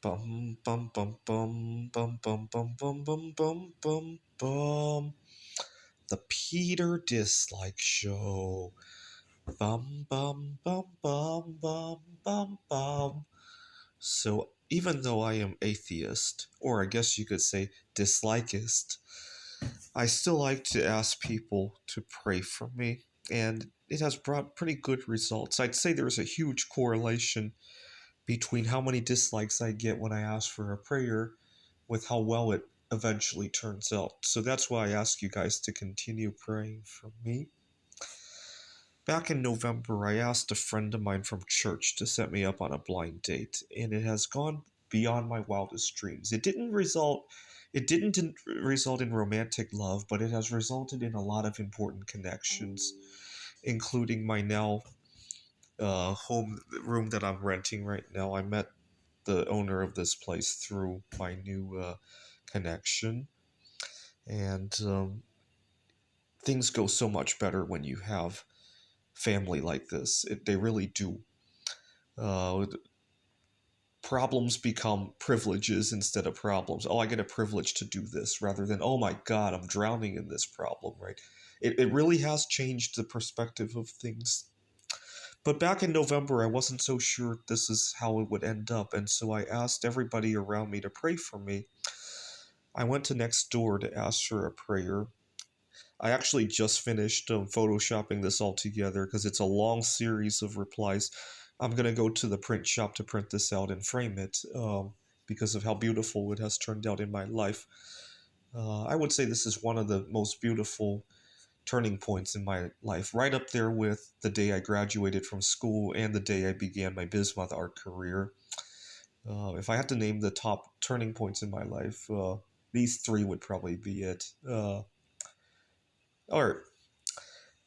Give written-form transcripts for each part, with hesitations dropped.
Bum bum bum bum bum bum bum bum bum bum bum bum. The Peter Dislike Show. Bum bum bum bum bum bum bum. So even though I am atheist, or I guess you could say dislikeist, I still like to ask people to pray for me, and it has brought pretty good results. I'd say there's a huge correlation between how many dislikes I get when I ask for a prayer with how well it eventually turns out. So that's why I ask you guys to continue praying for me. Back in November, I asked a friend of mine from church to set me up on a blind date, and it has gone beyond my wildest dreams. It didn't result in romantic love, but it has resulted in a lot of important connections, including my now home room that I'm renting right now. I met the owner of this place through my new connection, and things go so much better when you have family like this. They really do. Uh, Problems become privileges instead of problems. Oh, I get a privilege to do this rather than, oh my God, I'm drowning in this problem, right? It really has changed the perspective of things. But back in November, I wasn't so sure this is how it would end up, and so I asked everybody around me to pray for me. I went to next door to ask for a prayer. I actually just finished photoshopping this all together because it's a long series of replies. I'm going to go to the print shop to print this out and frame it because of how beautiful it has turned out in my life. I would say this is one of the most beautiful turning points in my life, right up there with the day I graduated from school and the day I began my Bismuth art career. If I had to name the top turning points in my life, these three would probably be it. Art.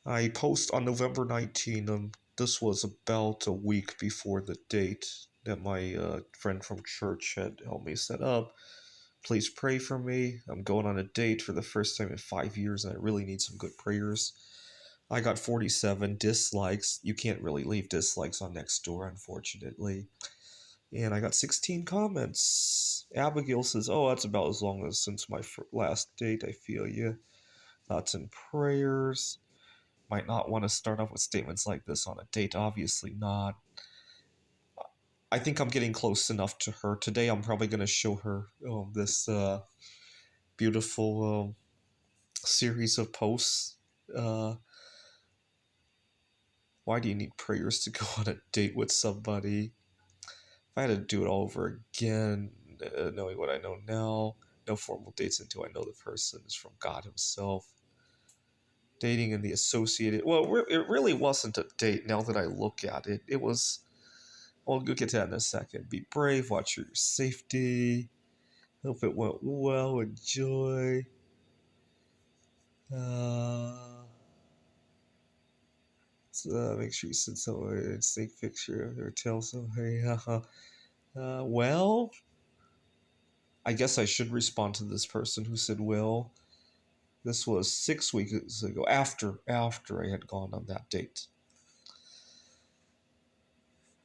I post on November 19th. This was about a week before the date that my friend from church had helped me set up. Please pray for me. I'm going on a date for the first time in 5 years, and I really need some good prayers. I got 47 dislikes. You can't really leave dislikes on Nextdoor, unfortunately. And I got 16 comments. Abigail says, "Oh, that's about as long as since my last date. I feel you. Thoughts and prayers." Might not want to start off with statements like this on a date. Obviously not. I think I'm getting close enough to her. Today I'm probably going to show her this beautiful series of posts. Uh, why do you need prayers to go on a date with somebody? If I had to do it all over again, knowing what I know now, no formal dates until I know the person is from God Himself. Dating in the associated. Well, it really wasn't a date now that I look at it. It was. We'll get to that in a second. Be brave, watch your safety. Hope it went well, enjoy. Uh, Make sure you send someone a snake picture or tell somebody. Well, I guess I should respond to this person who said, well, this was 6 weeks ago, after I had gone on that date.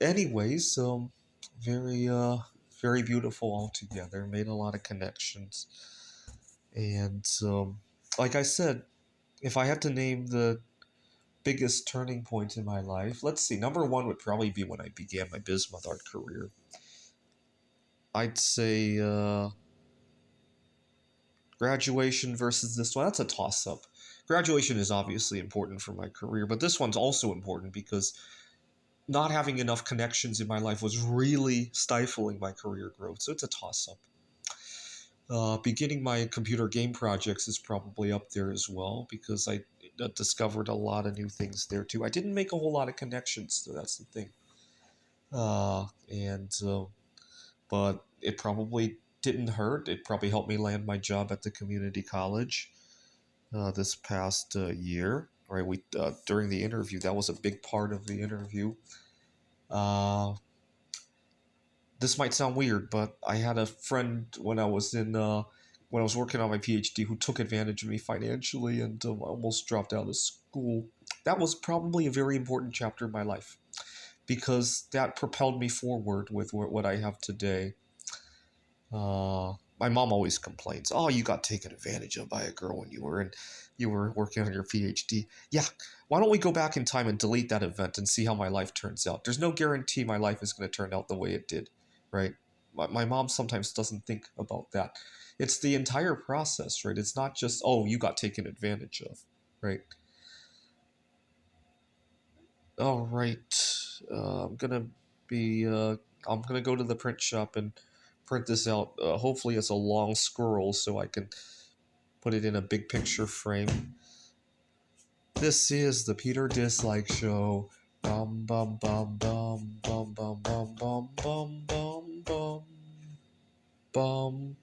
Anyways, very very beautiful altogether. Made a lot of connections, and like I said, if I had to name the biggest turning point in my life, let's see. Number one would probably be when I began my Bismuth art career. I'd say graduation versus this one. That's a toss up. Graduation is obviously important for my career, but this one's also important because not having enough connections in my life was really stifling my career growth. So it's a toss up. Beginning my computer game projects is probably up there as well because I discovered a lot of new things there too. I didn't make a whole lot of connections, so that's the thing. And But it probably didn't hurt. It probably helped me land my job at the community college this past year. Right, we during the interview, that was a big part of the interview. Uh, this might sound weird, but I had a friend when I was working on my PhD who took advantage of me financially and almost dropped out of school. That was probably a very important chapter in my life because that propelled me forward with what I have today. My mom always complains, "Oh, you got taken advantage of by a girl when you were working on your PhD." Yeah, why don't we go back in time and delete that event and see how my life turns out? There's no guarantee my life is going to turn out the way it did, right? My mom sometimes doesn't think about that. It's the entire process, right? It's not just, "Oh, you got taken advantage of," right? All right. I'm gonna be. I'm gonna go to the print shop and print this out. Hopefully, it's a long scroll so I can put it in a big picture frame. This is the Peter Dislike Show. Bum bum bum bum bum bum bum bum bum bum bum bum.